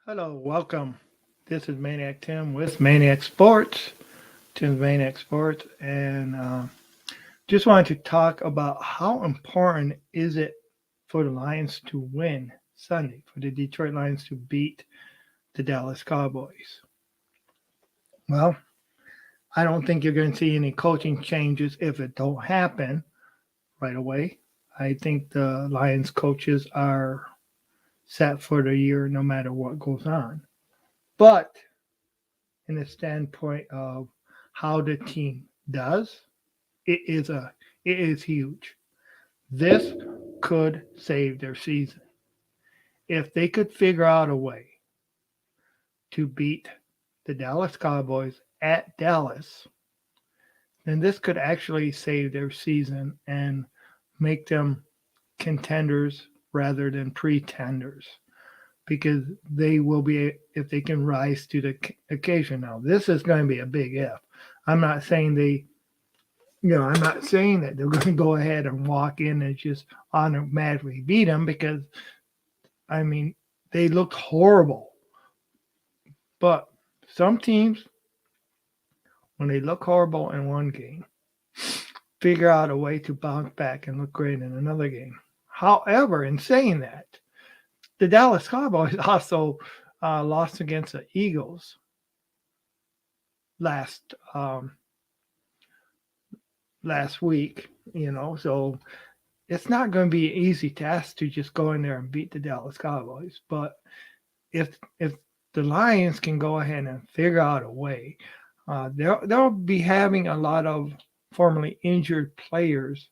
Hello, welcome. This is Maniac Tim with Maniac Sports, Tim's Maniac Sports, and just wanted to talk about how important is it for the Lions to win Sunday, for the Detroit Lions to beat the Dallas Cowboys. Well, I don't think you're going to see any coaching changes if it don't happen right away. I think the Lions coaches are set for the year no matter what goes on. But in the standpoint of how the team does, it is a it is huge. This could save their season. If they could figure out a way to beat the Dallas Cowboys at Dallas, then this could actually save their season and make them contenders rather than pretenders because they will be if they can rise to the occasion. Now, this is going to be a big if. I'm not saying I'm not saying that they're going to go ahead and walk in and just automatically beat them because, I mean, they looked horrible. But some teams, when they look horrible in one game, figure out a way to bounce back and look great in another game. However, in saying that, the Dallas Cowboys also lost against the Eagles last last week. So it's not going to be an easy task to just go in there and beat the Dallas Cowboys. But if the Lions can go ahead and figure out a way, they'll be having a lot of formerly injured players.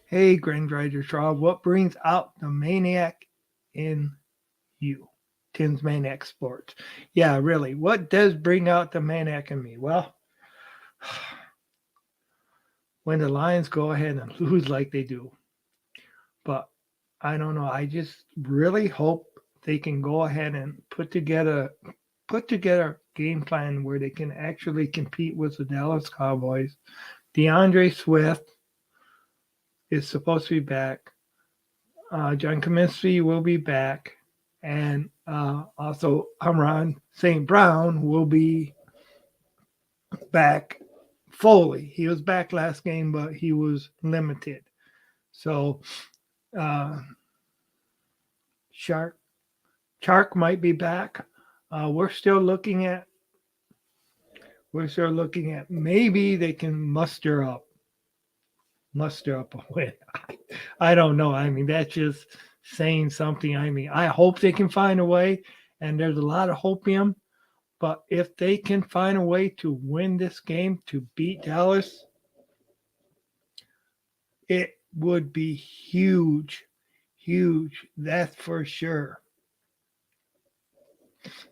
Hey, Grand Rider Trial, what brings out the maniac in you? Tim's Maniac Sports. Yeah, really. What does bring out the maniac in me? Well, when the Lions go ahead and lose like they do. But I don't know. I just really hope they can go ahead and put together a game plan where they can actually compete with the Dallas Cowboys. DeAndre Swift is supposed to be back. John Kaminsky will be back, and also Amron St. Brown will be back fully. He was back last game, but he was limited. So uh, Shark Chark might be back. Uh, we're still looking at we're still looking at maybe they can muster up a win. I don't know. I mean, that's just saying something. I mean, I hope they can find a way, and there's a lot of hopium. But if they can find a way to win this game to beat Dallas, it would be huge, huge. That's for sure.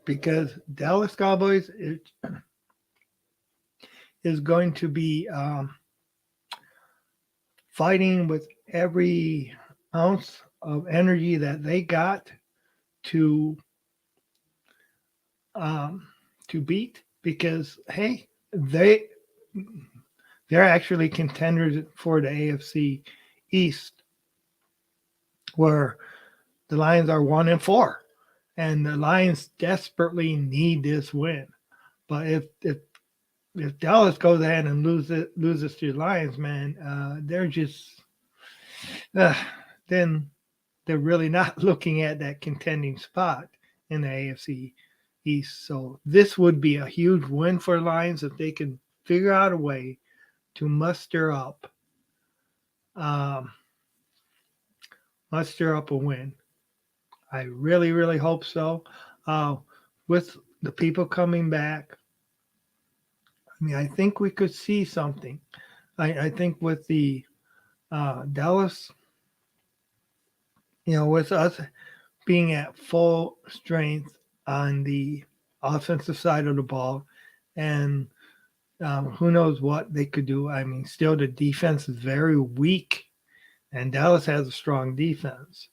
Because Dallas Cowboys is going to be fighting with every ounce of energy that they got to um, to beat. Because hey, they're actually contenders for the AFC East, where the Lions are 1-4, and the Lions desperately need this win. But if Dallas goes ahead and loses to the Lions, man, they're just uh, then they're really not looking at that contending spot in the AFC East. So this would be a huge win for the Lions if they can figure out a way to um, muster up a win. I really, really hope so. Uh, with the people coming back, I mean, I think we could see something. I think with the Dallas, with us being at full strength on the offensive side of the ball, and who knows what they could do. I mean, still the defense is very weak, and Dallas has a strong defense.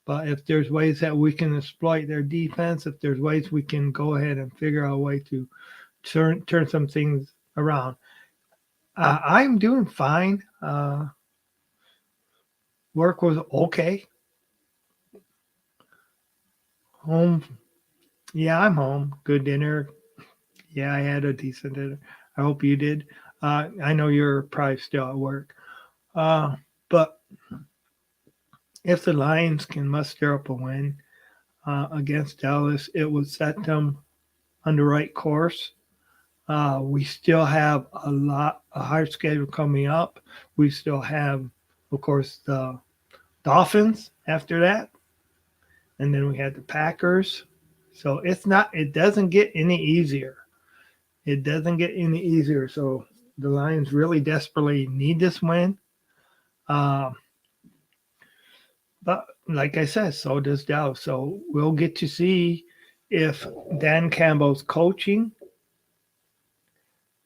But if there's ways that we can exploit their defense, if there's ways we can go ahead and figure out a way to turn some things around, I'm doing fine. Work was okay. Home. Yeah, I'm home. Good dinner. Yeah, I had a decent dinner. I hope you did. I know you're probably still at work. But if the Lions can muster up a win against Dallas, it would set them on the right course. We still have a hard schedule coming up. We still have, of course, the Dolphins after that, and then we had the Packers. So it doesn't get any easier. It doesn't get any easier. So the Lions really desperately need this win. Uh, but like I said, so does Dallas. So we'll get to see if Dan Campbell's coaching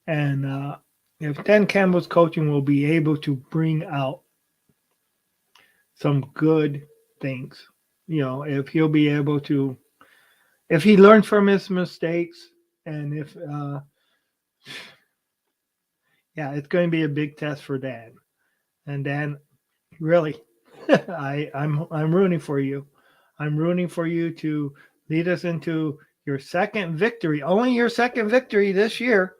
and if Dan Campbell's coaching will be able to bring out some good things. If he'll be able to, if he learns from his mistakes, and if, yeah, it's going to be a big test for Dan. And Dan, really, I'm rooting for you. I'm rooting for you to lead us into your second victory, only your second victory this year.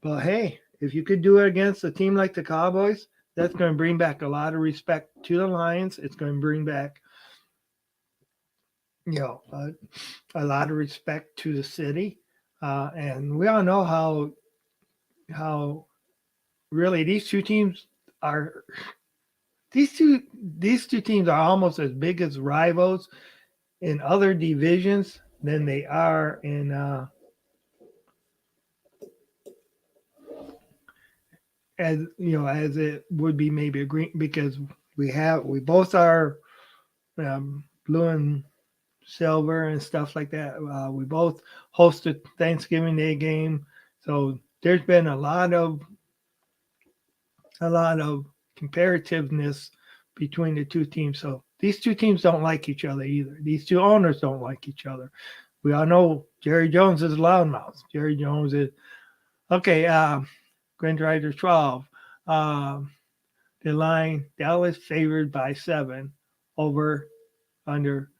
But hey, if you could do it against a team like the Cowboys, that's going to bring back a lot of respect to the Lions. It's going to bring back, you know, a lot of respect to the city. And we all know how really are these two these two teams are almost as big as rivals in other divisions than they are in as it would be maybe a green because we both are blue and silver and stuff like that. We both hosted Thanksgiving Day game, so there's been a lot of comparativeness between the two teams. So these two teams don't like each other either. These two owners don't like each other. We all know Jerry Jones is a loudmouth. Jerry Jones is okay. Grand Rider 12. Um, the line Dallas favored by 7 over under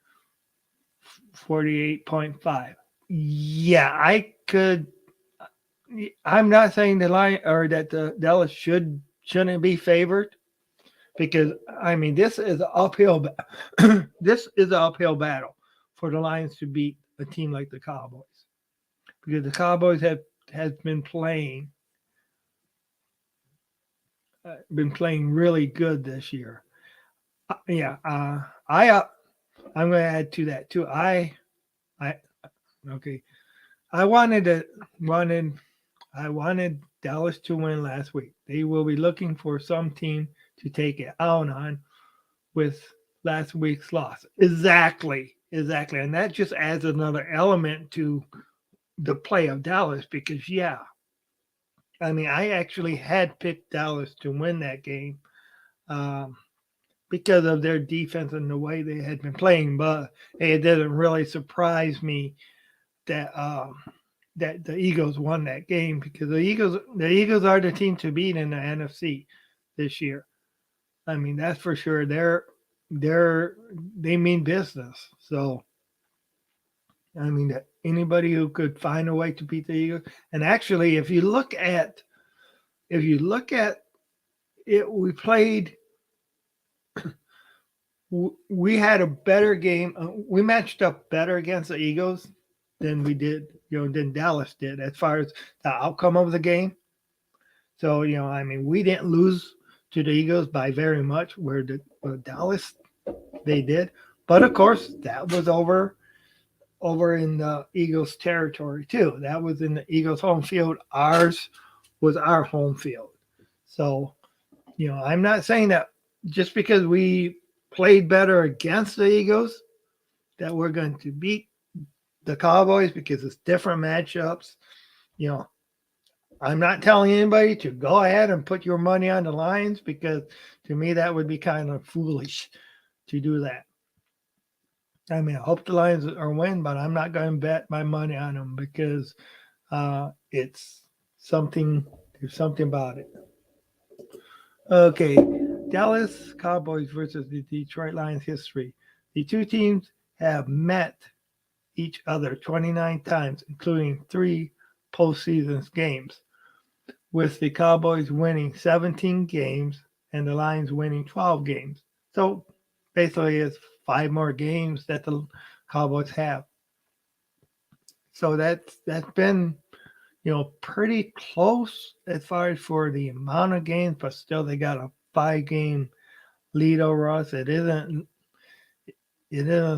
48.5. Yeah, I could. I'm not saying the line or that the Dallas shouldn't be favored because I mean this is an uphill this is an uphill battle for the Lions to beat a team like the Cowboys because the Cowboys have has been playing really good this year. Yeah, I'm going to add to that too. I okay. I wanted I wanted Dallas to win last week. They will be looking for some team to take it out on with last week's loss. Exactly. And that just adds another element to the play of Dallas because, yeah, I mean, I actually had picked Dallas to win that game um, because of their defense and the way they had been playing. But hey, it didn't really surprise me that that the Eagles won that game because the Eagles are the team to beat in the NFC this year. I mean, that's for sure. They're they mean business. So I mean, anybody who could find a way to beat the Eagles, and actually, if you look at it, we had a better game. We matched up better against the Eagles than we did, than Dallas did as far as the outcome of the game. So, I mean, we didn't lose to the Eagles by very much, where Dallas they did. But of course, that was over in the Eagles' territory too. That was in the Eagles' home field. Ours was our home field. So, I'm not saying that just because we played better against the Eagles that we're going to beat the Cowboys because it's different matchups. You know, I'm not telling anybody to go ahead and put your money on the Lions because to me that would be kind of foolish to do that. I mean, I hope the Lions are win, but I'm not going to bet my money on them because it's something. There's something about it. Okay, Dallas Cowboys versus the Detroit Lions history. The two teams have met each other 29 times, including 3 postseason games, with the Cowboys winning 17 games and the Lions winning 12 games. So basically, it's 5 more games that the Cowboys have. So that's been pretty close as far as for the amount of games, but still they got a 5 game lead over us. It isn't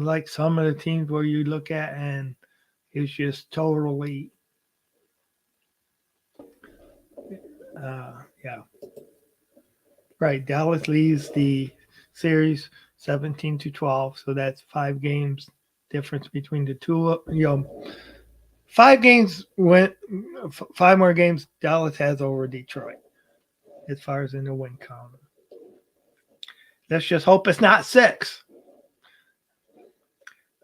like some of the teams where you look at and it's just totally yeah. Right. Dallas leads the series 17-12, so that's 5 games difference between the two. 5 games went 5 more games Dallas has over Detroit as far as in the win column. Let's just hope it's not 6.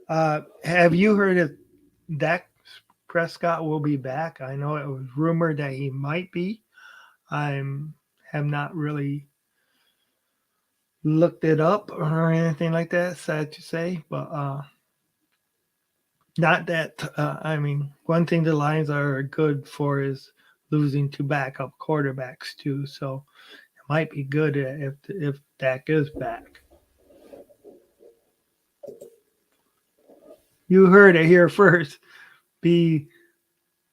Have you heard of Dak Prescott will be back? I know it was rumored that he might be. I'm have not really looked it up or anything like that. Sad to say, but not that. I mean, one thing the Lions are good for is losing 2 backup quarterbacks too. So it might be good if Dak is back. You heard it here first. Be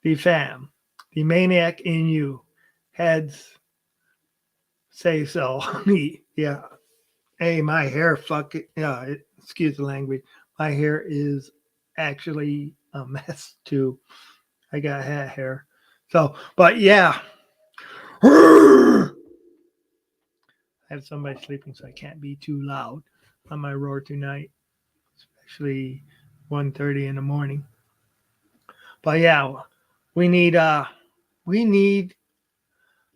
the fam, the maniac in you, heads say so. Yeah. Hey, my hair, fuck it. Yeah, excuse the language. My hair is actually a mess too. I got hat hair. So, but yeah. I have somebody sleeping, so I can't be too loud on my roar tonight, especially 1:30 in the morning. But yeah, we need we need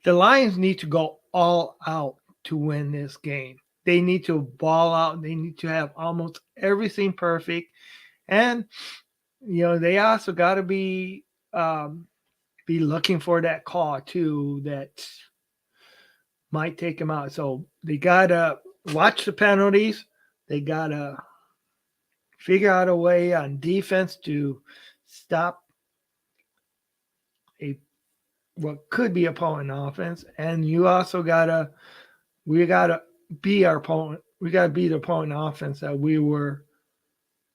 the Lions need to go all out to win this game. They need to ball out. They need to have almost everything perfect, and they also got to be looking for that call too that might take them out. So they gotta watch the penalties. They gotta figure out a way on defense to stop a what could be opponent offense, and you also we gotta be our opponent. We gotta beat the opponent offense that we were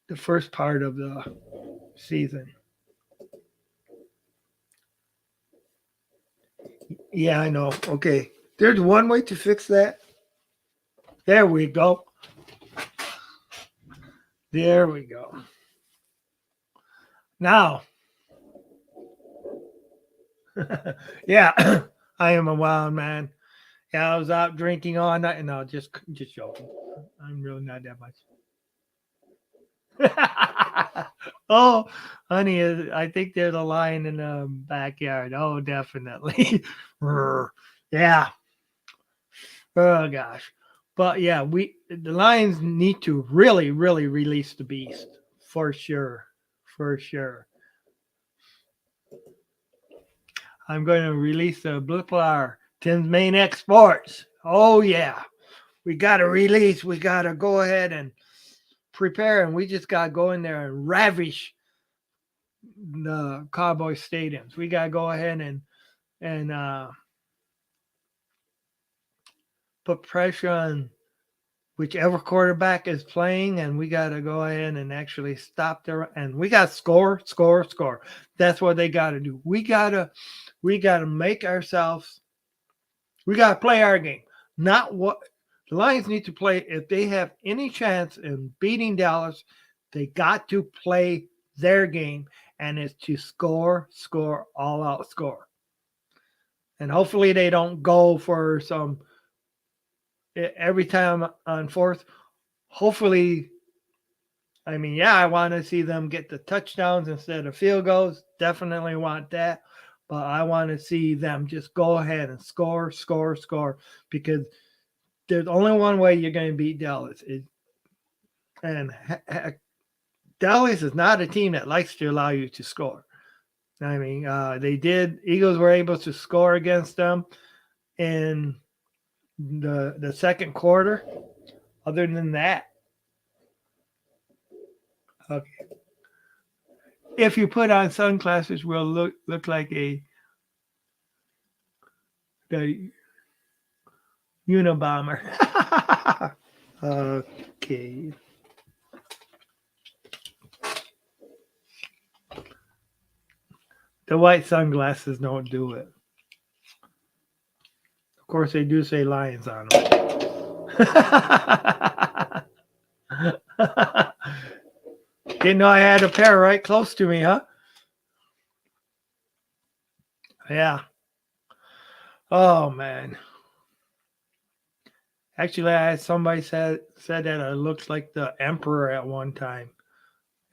the first part of the season. Yeah, I know. Okay, there's one way to fix that. There we go. There we go. Now, yeah, I am a wild man. Yeah, I was out drinking all night. No, just joking. I'm really not that much. Oh, honey, I think there's a lion in the backyard. Oh, definitely. Yeah. Oh gosh. But yeah, we the lions need to really, really release the beast for sure. For sure. I'm going to release the Blue Flower, Tim's main exports. Oh yeah. We gotta release. We gotta go ahead and prepare, and we just gotta go in there and ravish the Cowboy stadiums. We gotta go ahead and put pressure on whichever quarterback is playing, and we gotta go ahead and actually stop their and we gotta score, score, score. That's what they gotta do. We gotta make ourselves. We gotta play our game, not what the Lions need to play. If they have any chance in beating Dallas, they got to play their game, and it's to score, score, all out score. And hopefully they don't go for some every time on fourth. Hopefully, I mean, yeah, I want to see them get the touchdowns instead of field goals. Definitely want that. But I want to see them just go ahead and score, score, score, because there's only one way you're going to beat Dallas. And Dallas is not a team that likes to allow you to score. I mean, Eagles were able to score against them in the second quarter. Other than that, Okay. If you put on sunglasses, will look like the Unabomber. Okay. The white sunglasses don't do it. Of course, they do say lions on them. Didn't know I had a pair right close to me, huh? Yeah. Oh man. Actually, I had somebody said that it looks like the emperor at one time.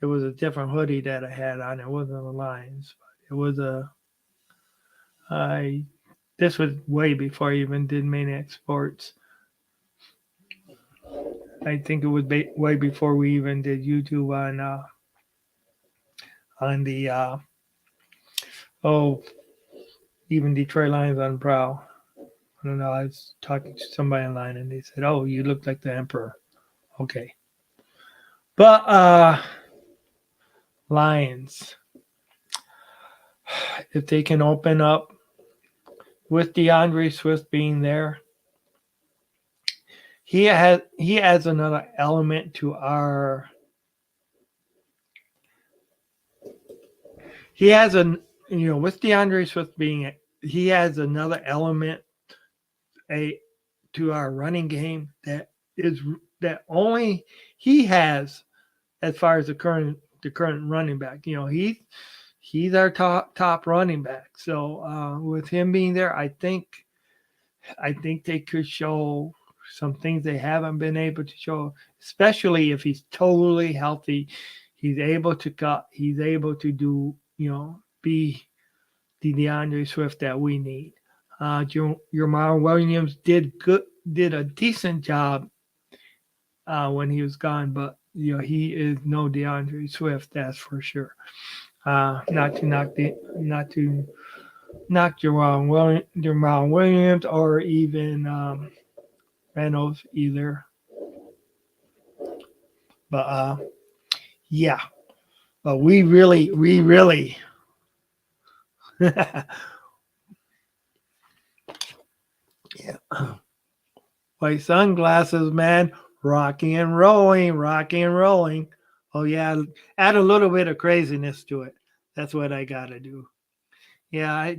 It was a different hoodie that I had on. It wasn't a Lions. It was a. I. This was way before I even did Maniac Sports. I think it was way before we even did YouTube on the oh even Detroit Lions on Prowl. I don't know. I was talking to somebody online and they said, "Oh, you look like the Emperor." Okay, but Lions, if they can open up with DeAndre Swift being there, he adds another element to our. He has with DeAndre Swift being he has another element a to our running game is that only he has as far as the current running back. He's our top running back. So with him being there, I think they could show some things they haven't been able to show, especially if he's totally healthy. He's able to cut. He's able to do, be the DeAndre Swift that we need. Jamal Williams did a decent job when he was gone, but he is no DeAndre Swift, that's for sure. Not to knock Jamal Williams or even Reynolds either. But yeah, but we really yeah. White sunglasses, man. Rocking and rolling. Oh yeah, add a little bit of craziness to it. That's what I gotta do. Yeah,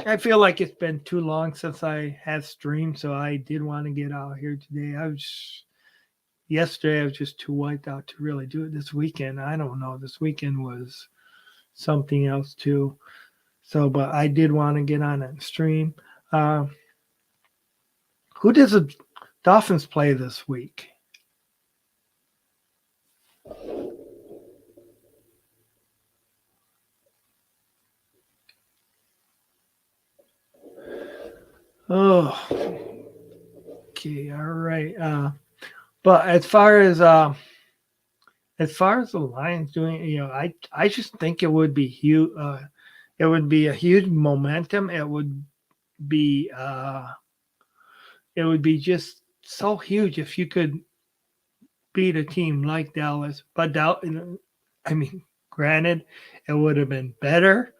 I feel like it's been too long since I have streamed, so I did want to get out here today. Yesterday I was just too wiped out to really do it. This weekend, I don't know. This weekend was something else too. So, but I did want to get on and stream. Uh, who does the Dolphins play this week? Oh, okay, all right. But as far as the Lions doing, I just think it would be huge. It would be a huge momentum. Be uh, it would be just so huge if you could beat a team like Dallas. But I mean, granted, it would have been better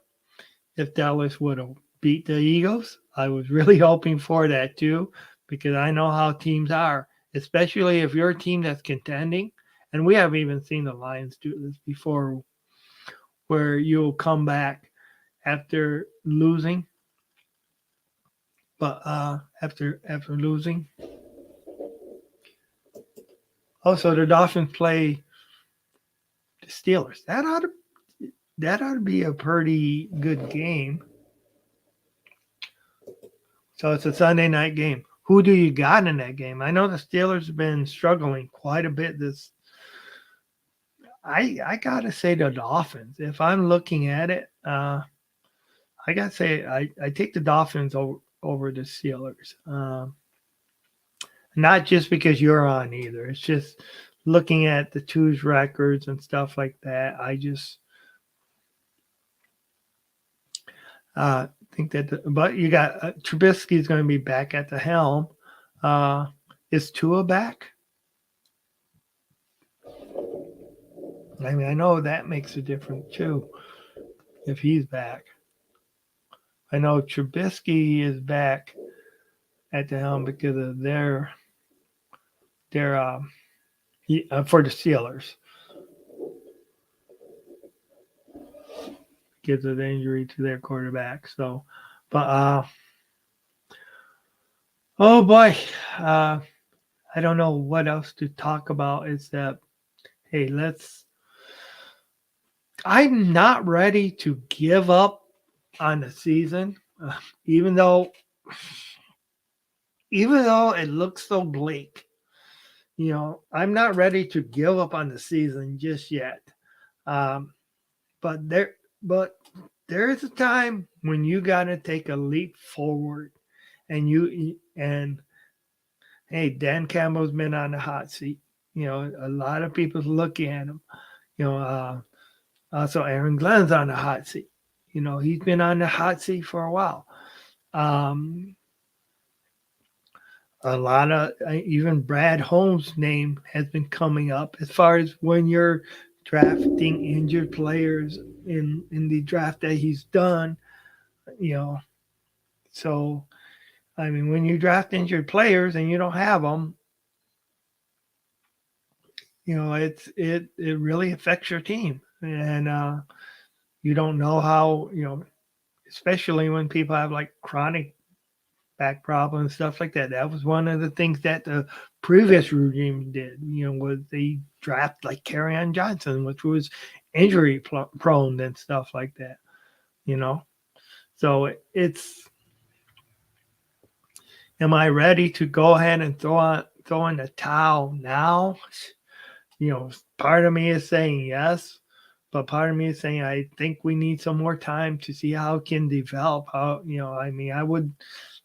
if Dallas would have beat the Eagles. I was really hoping for that too, because I know how teams are, especially if you're a team that's contending. And we have even seen the Lions do this before, where you'll come back after losing. But after losing, also the Dolphins play the Steelers. That ought to be a pretty good game. So it's a Sunday night game. Who do you got in that game? I know the Steelers have been struggling quite a bit. I gotta say the Dolphins. If I'm looking at it, I gotta say I take the Dolphins over the Steelers. Not just because you're on either. It's just looking at the two's records and stuff like that. I just think that. But you got Trubisky's going to be back at the helm. Is Tua back? I mean, I know that makes a difference too if he's back. I know Trubisky is back at the helm because of their for the Steelers because of the injury to their quarterback. So, but oh boy, uh, I don't know what else to talk about. Is that hey, let's. I'm not ready to give up on the season, even though even though it looks so bleak. I'm not ready to give up on the season just yet. Um, but but there is a time when you got to take a leap forward, and hey, Dan Campbell's been on the hot seat. A lot of people's looking at him. You know, also Aaron Glenn's on the hot seat. He's been on the hot seat for a while. Um, a lot of even Brad Holmes' name has been coming up as far as when you're drafting injured players in the draft that he's done. You know, so I mean, when you draft injured players and you don't have them, it really affects your team, and you don't know how especially when people have like chronic back problems, stuff like that. That was one of the things that the previous regime did. Was they draft like Kerryon Johnson, which was injury prone and stuff like that. You know, so it's am I ready to go ahead and throw in the towel now? Part of me is saying yes, but part of me is saying I think we need some more time to see how it can develop. I mean, I would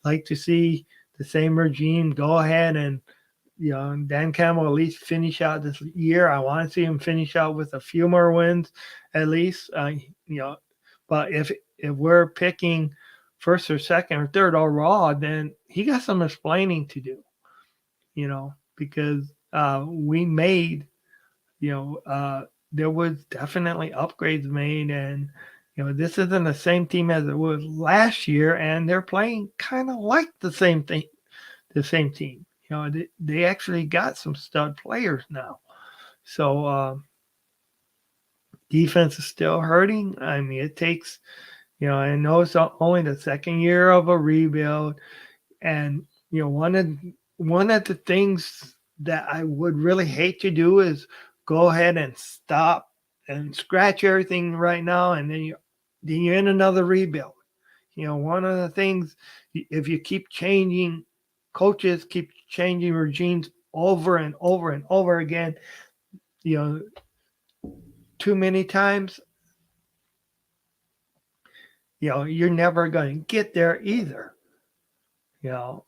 like to see the same regime go ahead and Dan Campbell at least finish out this year. I want to see him finish out with a few more wins at least. But if we're picking first or second or third overall, then he got some explaining to do. Because we made there was definitely upgrades made, and this isn't the same team as it was last year, and they're playing kind of like the same team. They actually got some stud players now. So defense is still hurting. I mean, it takes, I know it's only the second year of a rebuild, and one of the things that I would really hate to do is go ahead and stop and scratch everything right now, and then you're in another rebuild. One of the things, if you keep changing coaches, keep changing regimes over and over and over again, you know, too many times, you're never going to get there either. But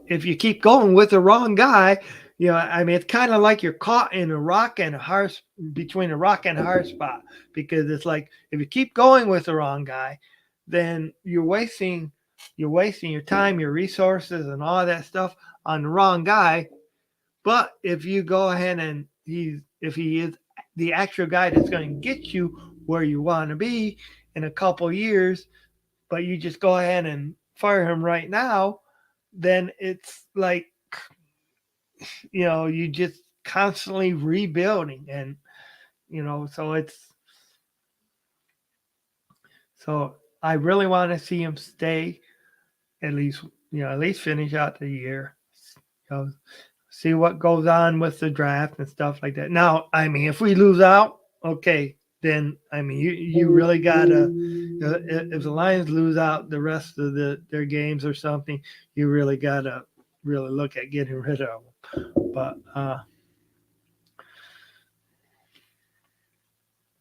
if you keep going with the wrong guy, I mean, it's kind of like you're caught in a rock and a hard between a rock and a hard spot, because it's like if you keep going with the wrong guy, then you're wasting your time, your resources, and all that stuff on the wrong guy. But if you go ahead and if he is the actual guy that's going to get you where you want to be in a couple years, but you just go ahead and fire him right now, then it's like, you just constantly rebuilding. And, so I really want to see him stay at least finish out the year. You know, see what goes on with the draft and stuff like that. Now, I mean, if we lose out, okay, then I mean, you really gotta. If the Lions lose out the rest of their games or something, you really gotta really look at getting rid of them. But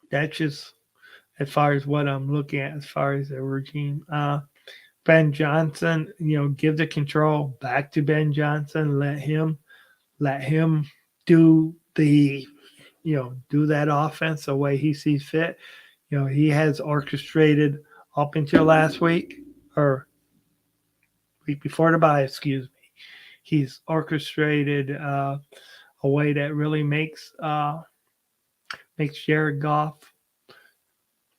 that's just as far as what I'm looking at as far as the regime. Ben Johnson, give the control back to Ben Johnson. Let him do do that offense the way he sees fit. He has orchestrated up until last week or week before the bye, excuse me. He's orchestrated a way that really makes makes Jared Goff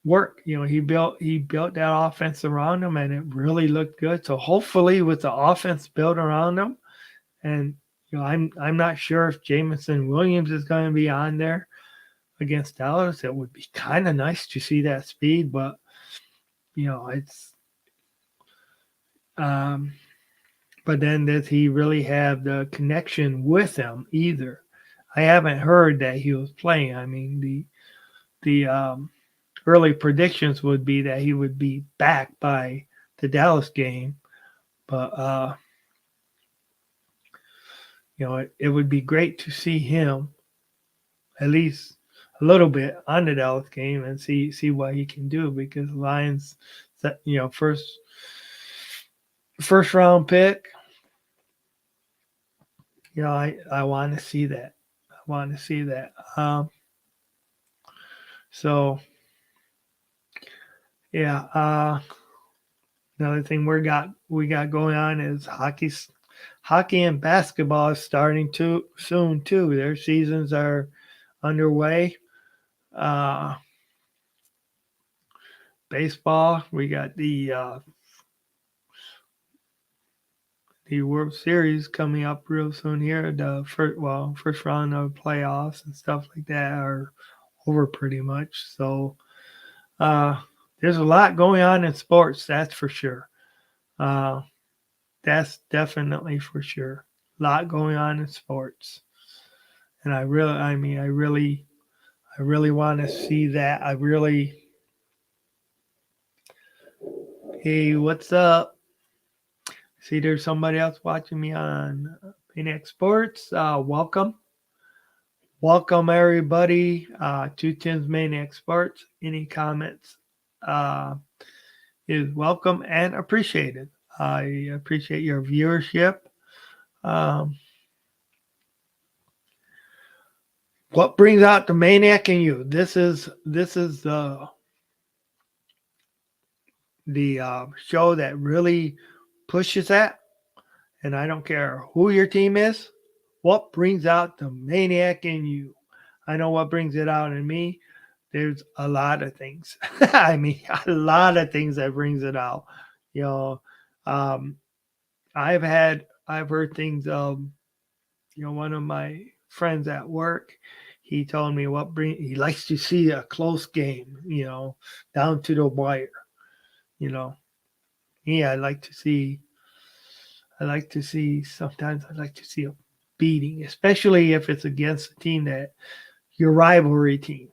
work. He built that offense around him, and it really looked good. So hopefully, with the offense built around him, and I'm not sure if Jameson Williams is going to be on there against Dallas. It would be kind of nice to see that speed, but it's um, but then does he really have the connection with them either? I haven't heard that he was playing. I mean, the early predictions would be that he would be back by the Dallas game, but it would be great to see him at least a little bit on the Dallas game and see what he can do, because Lions, first round pick. I want to see that. I want to see that. So yeah. Another thing we got going on is hockey and basketball is starting too soon too. Their seasons are underway. Uh, Baseball, we got the World Series coming up real soon here. The first round of playoffs and stuff like that are over pretty much. So uh, there's a lot going on in sports, that's for sure. Uh, that's definitely for sure. A lot going on in sports, and I really want to see that. Hey, what's up? See, there's somebody else watching me on Phoenix Sports. Welcome everybody to Tim's Maniac Sports. Any comments uh, is welcome and appreciated. I appreciate your viewership. Um, what brings out the maniac in you? This is the show that really pushes that, and I don't care who your team is. What brings out the maniac in you? I know what brings it out in me. There's a lot of things. I mean, a lot of things that brings it out. You know, um, I've heard things. One of my friends at work, he told me he likes to see a close game. Down to the wire. You know, yeah, sometimes I like to see a beating, especially if it's against a team that your rivalry team.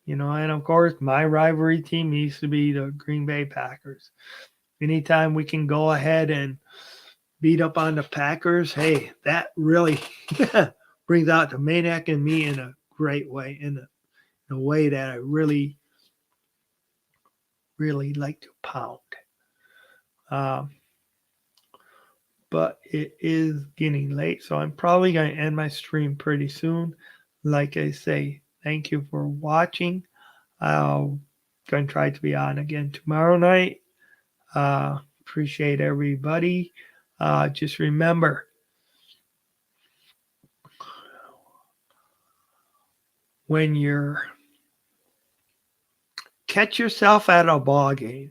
And of course, my rivalry team used to be the Green Bay Packers. Anytime we can go ahead and beat up on the Packers, hey, that really brings out the maniac in me in a great way, in a way that I really, really like to pound. Um, but it is getting late, so I'm probably going to end my stream pretty soon. Like I say, thank you for watching. I'll going to try to be on again tomorrow night. Appreciate everybody. Just remember, when you're catch yourself at a ball game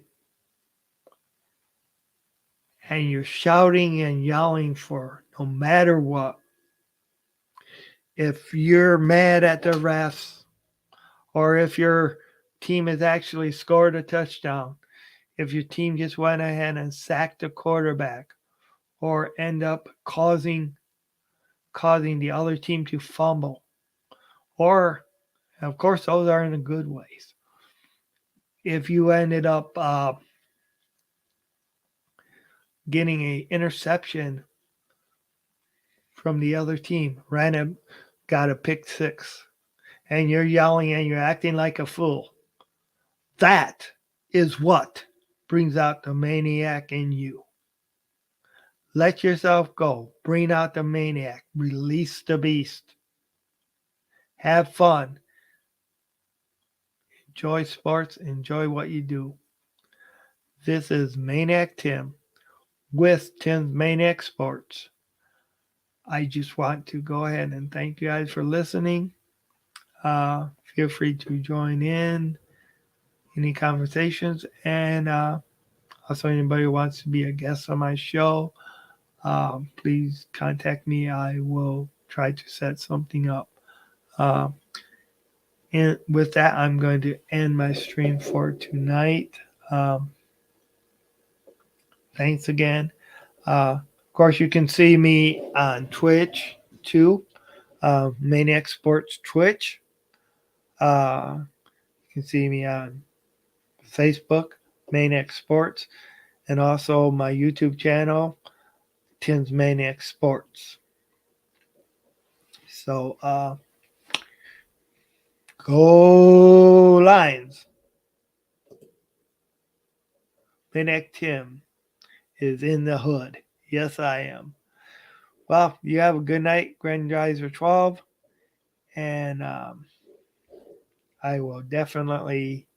and you're shouting and yelling for no matter what, if you're mad at the refs, or if your team has actually scored a touchdown, if your team just went ahead and sacked the quarterback, or end up causing the other team to fumble, or of course those are in the good ways. If you ended up getting a interception from the other team, got a pick six, and you're yelling and you're acting like a fool, that is what brings out the maniac in you. Let yourself go. Bring out the maniac. Release the beast. Have fun. Enjoy sports. Enjoy what you do. This is Maniac Tim with Tim's Maniac Sports. I just want to go ahead and thank you guys for listening. Feel free to join in any conversations. And also, anybody who wants to be a guest on my show, please contact me. I will try to set something up. Uh, and with that, I'm going to end my stream for tonight. Um, Thanks again. Of course, you can see me on Twitch too, Maniac Sports Twitch. You can see me on Facebook, Maniac Sports, and also my YouTube channel, Tim's Maniac Sports. So, go Lions! Maniac Tim is in the hood. Yes, I am. Well, you have a good night, Grandizer 12, and I will definitely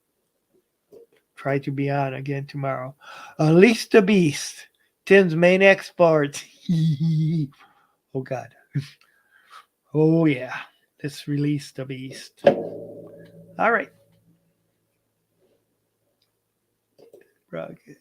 try to be on again tomorrow. Unleash the Beast, Tim's Maniac Sports. Oh, God. Oh, yeah. Let's release the beast. All right. Rocket.